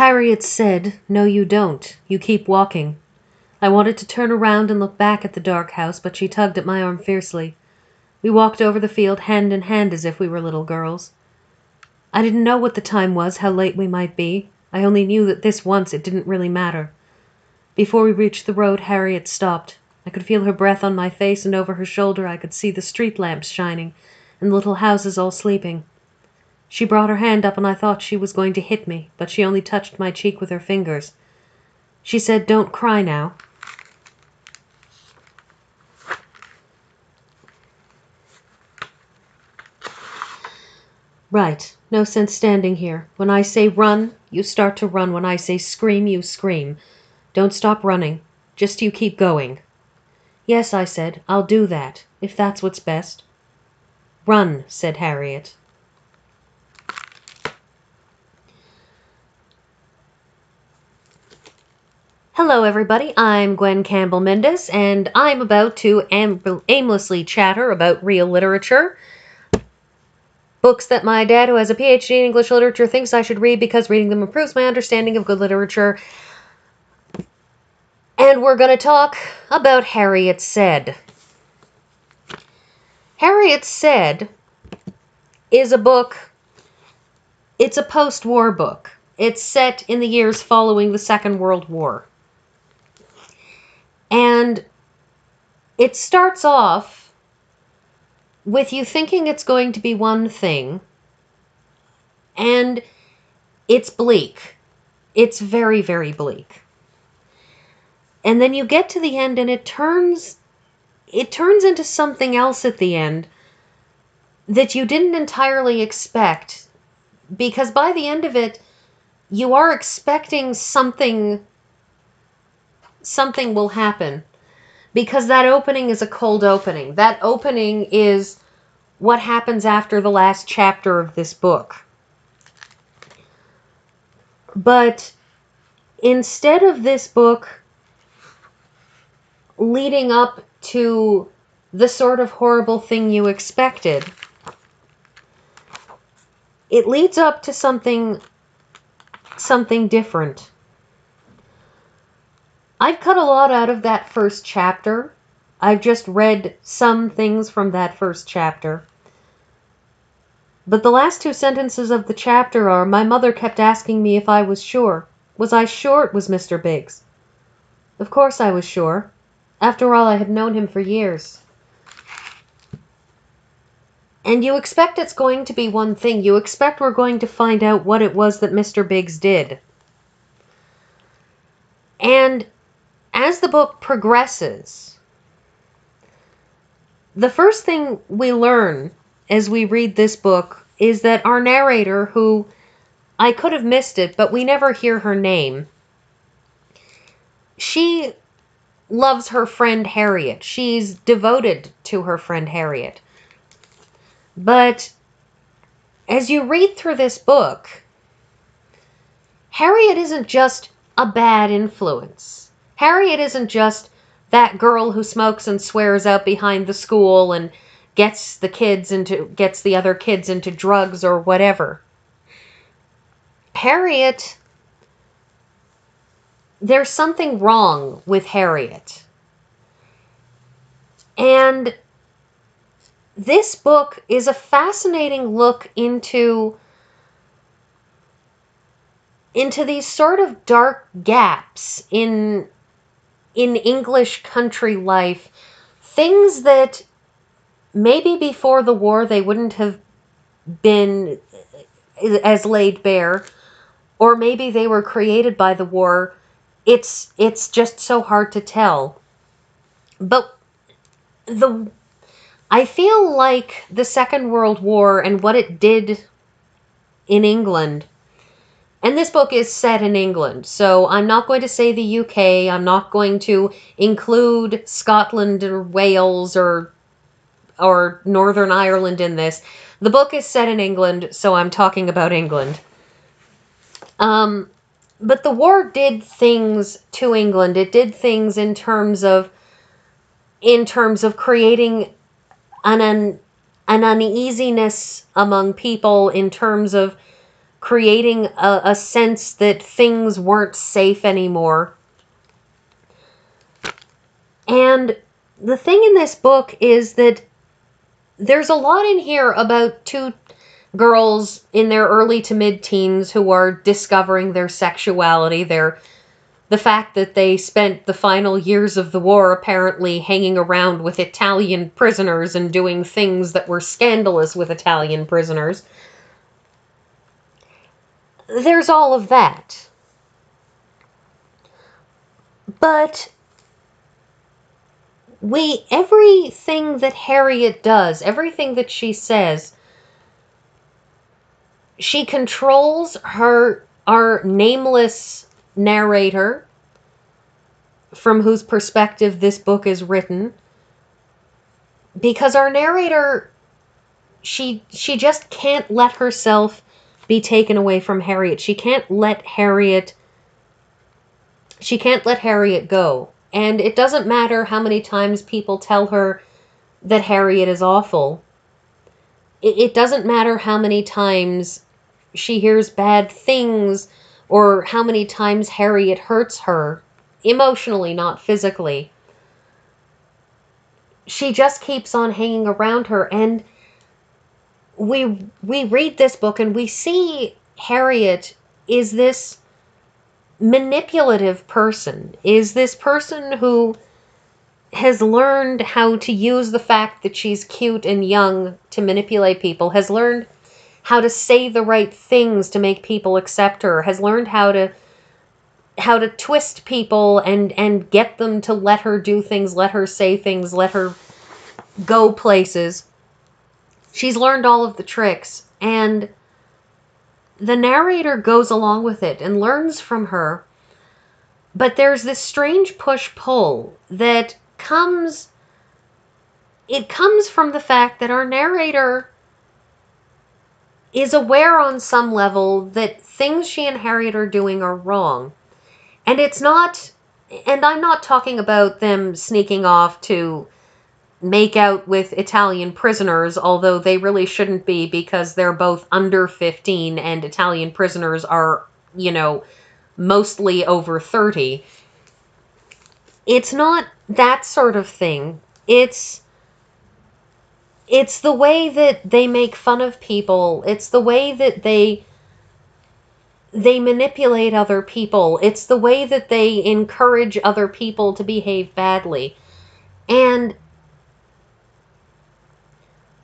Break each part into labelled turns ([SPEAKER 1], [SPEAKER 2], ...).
[SPEAKER 1] Harriet said, "No, you don't. You keep walking." I wanted to turn around and look back at the dark house, but she tugged at my arm fiercely. We walked over the field hand in hand as if we were little girls. I didn't know what the time was, how late we might be. I only knew that this once it didn't really matter. Before we reached the road, Harriet stopped. I could feel her breath on my face, and over her shoulder I could see the street lamps shining and the little houses all sleeping. She brought her hand up and I thought she was going to hit me, but she only touched my cheek with her fingers. She said, "Don't cry now." Right. No sense standing here. When I say run, you start to run. When I say scream, you scream. Don't stop running. Just you keep going. Yes, I said, I'll do that, if that's what's best. Run, said Harriet. Hello, everybody. I'm Gwen Campbell-Mindes, and I'm about to aimlessly chatter about real literature. Books that my dad, who has a PhD in English literature, thinks I should read because reading them improves my understanding of good literature. And we're going to talk about Harriet Said. Harriet Said is a book, it's a post-war book. It's set in the years following the Second World War. And it starts off with you thinking it's going to be one thing, and it's bleak. It's very, very bleak. And then you get to the end and it turns into something else at the end that you didn't entirely expect, because by the end of it, you are expecting something will happen, because that opening is a cold opening. That opening is what happens after the last chapter of this book. But instead of this book leading up to the sort of horrible thing you expected, it leads up to something different. I've cut a lot out of that first chapter. I've just read some things from that first chapter. But the last two sentences of the chapter are, "My mother kept asking me if I was sure. Was I sure it was Mr. Biggs?" Of course I was sure. After all, I had known him for years. And you expect it's going to be one thing. You expect we're going to find out what it was that Mr. Biggs did. And as the book progresses, the first thing we learn as we read this book is that our narrator, who I could have missed it, but we never hear her name, she loves her friend Harriet. She's devoted to her friend Harriet. But as you read through this book, Harriet isn't just a bad influence. Harriet isn't just that girl who smokes and swears out behind the school and gets the other kids into drugs or whatever. Harriet, there's something wrong with Harriet. And this book is a fascinating look into these sort of dark gaps in English country life, things that maybe before the war they wouldn't have been as laid bare, or maybe they were created by the war. It's just so hard to tell. But I feel like the Second World War and what it did in England, and this book is set in England, so I'm not going to say the UK, I'm not going to include Scotland or Wales or Northern Ireland in this. The book is set in England, so I'm talking about England. But the war did things to England. It did things in terms of creating an uneasiness among people, in terms of creating a sense that things weren't safe anymore. And the thing in this book is that there's a lot in here about two girls in their early to mid-teens who are discovering their sexuality, the fact that they spent the final years of the war apparently hanging around with Italian prisoners and doing things that were scandalous with Italian prisoners. There's all of that. But everything that Harriet does, everything that she says, she controls our nameless narrator, from whose perspective this book is written, because our narrator, she just can't let herself be taken away from Harriet. She can't let Harriet go. And it doesn't matter how many times people tell her that Harriet is awful. It doesn't matter how many times she hears bad things or how many times Harriet hurts her, emotionally, not physically. She just keeps on hanging around her, and we read this book and we see Harriet is this manipulative person, is this person who has learned how to use the fact that she's cute and young to manipulate people, has learned how to say the right things to make people accept her, has learned how to twist people and get them to let her do things, let her say things, let her go places. She's learned all of the tricks, and the narrator goes along with it and learns from her. But there's this strange push-pull that comes from the fact that our narrator is aware on some level that things she and Harriet are doing are wrong. And I'm not talking about them sneaking off to make out with Italian prisoners, although they really shouldn't be, because they're both under 15 and Italian prisoners are, mostly over 30. It's not that sort of thing. It's the way that they make fun of people. It's the way that they manipulate other people. It's the way that they encourage other people to behave badly. And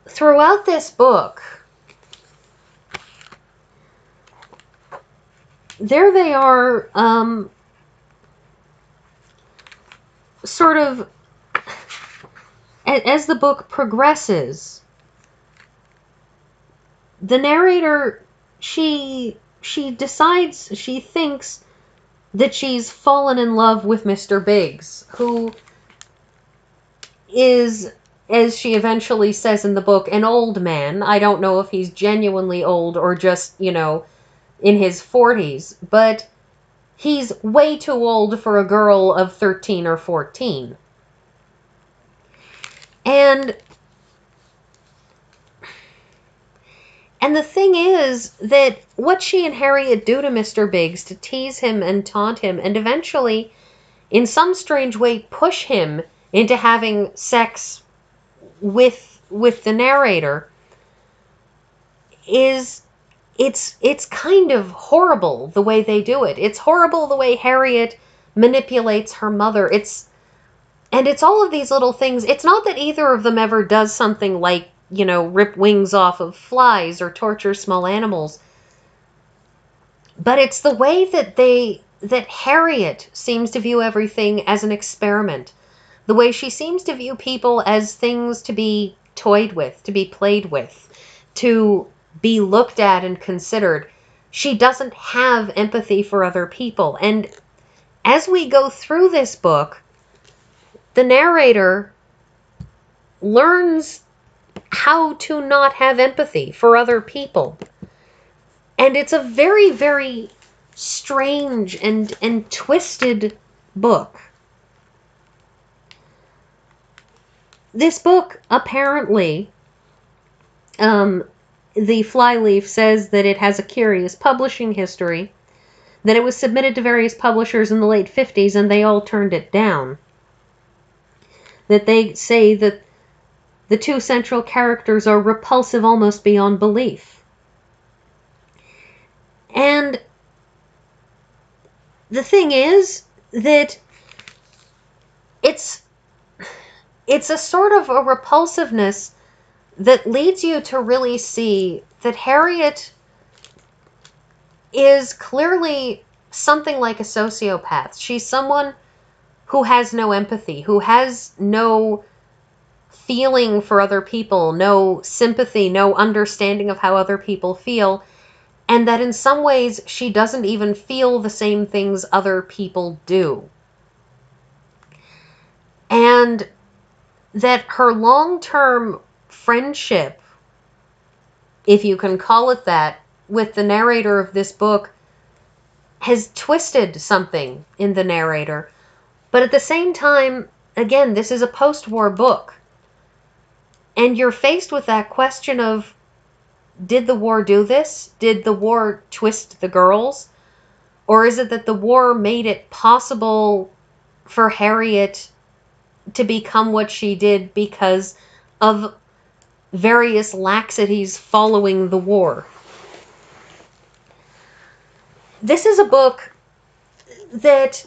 [SPEAKER 1] throughout this book, there they are, sort of, as the book progresses, the narrator, she thinks that she's fallen in love with Mr. Biggs, who is, as she eventually says in the book, an old man. I don't know if he's genuinely old or just, in his 40s, but he's way too old for a girl of 13 or 14. And the thing is that what she and Harriet do to Mr. Biggs to tease him and taunt him and eventually, in some strange way, push him into having sex with the narrator it's kind of horrible the way they do it. It's horrible the way Harriet manipulates her mother. It's all of these little things. It's not that either of them ever does something like, rip wings off of flies or torture small animals. But it's the way that Harriet seems to view everything as an experiment. The way she seems to view people as things to be toyed with, to be played with, to be looked at and considered. She doesn't have empathy for other people. And as we go through this book, the narrator learns how to not have empathy for other people. And it's a very, very strange and twisted book. This book apparently the flyleaf says that it has a curious publishing history, that it was submitted to various publishers in the late 50s and they all turned it down. That they say that the two central characters are repulsive almost beyond belief. And the thing is that it's a sort of a repulsiveness that leads you to really see that Harriet is clearly something like a sociopath. She's someone who has no empathy, who has no feeling for other people, no sympathy, no understanding of how other people feel, and that in some ways she doesn't even feel the same things other people do. And that her long-term friendship, if you can call it that, with the narrator of this book has twisted something in the narrator. But at the same time, again, this is a post-war book. And you're faced with that question of, did the war do this? Did the war twist the girls? Or is it that the war made it possible for Harriet to become what she did because of various laxities following the war? This is a book that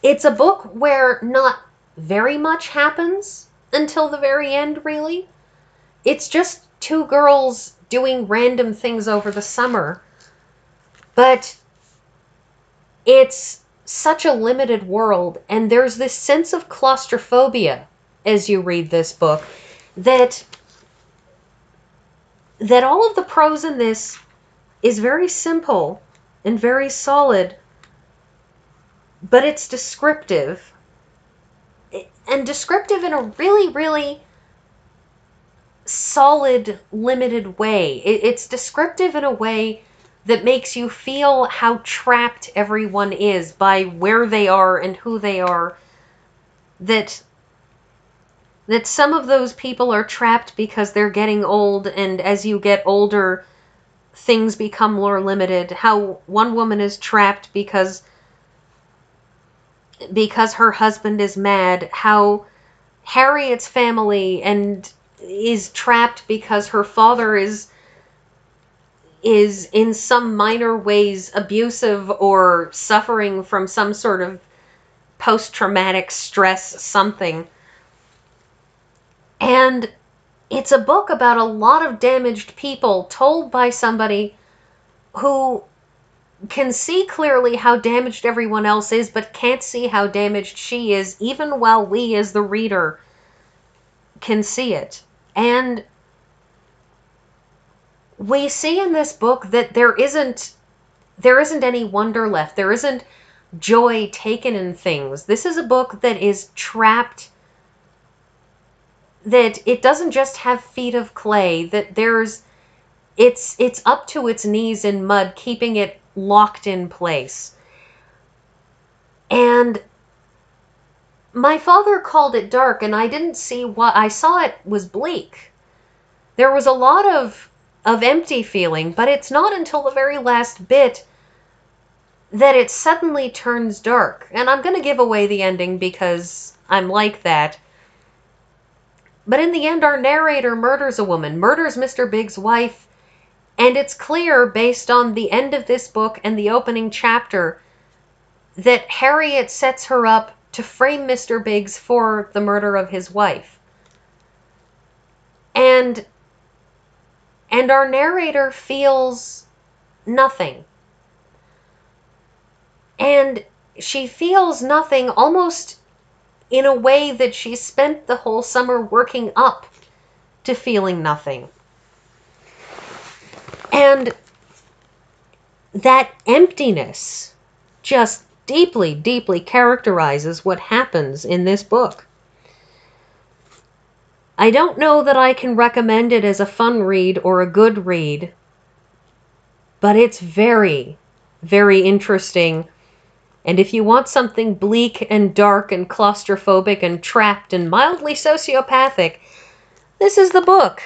[SPEAKER 1] it's a book where not very much happens until the very end, really. It's just two girls doing random things over the summer. But it's such a limited world, and there's this sense of claustrophobia as you read this book that all of the prose in this is very simple and very solid, but it's descriptive. And descriptive in a really, really solid, limited way. It's descriptive in a way that makes you feel how trapped everyone is by where they are and who they are. That some of those people are trapped because they're getting old, and as you get older, things become more limited. How one woman is trapped because her husband is mad. How Harriet's family is trapped because her father is in some minor ways abusive or suffering from some sort of post-traumatic stress something. And it's a book about a lot of damaged people told by somebody who can see clearly how damaged everyone else is, but can't see how damaged she is, even while we as the reader can see it. And we see in this book that there isn't any wonder left. There isn't joy taken in things. This is a book that is trapped, that it doesn't just have feet of clay, that it's up to its knees in mud, keeping it locked in place. And my father called it dark, and I didn't see what I saw. It was bleak. There was a lot of empty feeling, but it's not until the very last bit that it suddenly turns dark. And I'm going to give away the ending because I'm like that. But in the end, our narrator murders a woman, murders Mr. Big's wife, and it's clear, based on the end of this book and the opening chapter, that Harriet sets her up to frame Mr. Biggs for the murder of his wife. And our narrator feels nothing. And she feels nothing almost in a way that she spent the whole summer working up to feeling nothing. And that emptiness just deeply, deeply characterizes what happens in this book. I don't know that I can recommend it as a fun read or a good read, but it's very, very interesting. And if you want something bleak and dark and claustrophobic and trapped and mildly sociopathic, this is the book.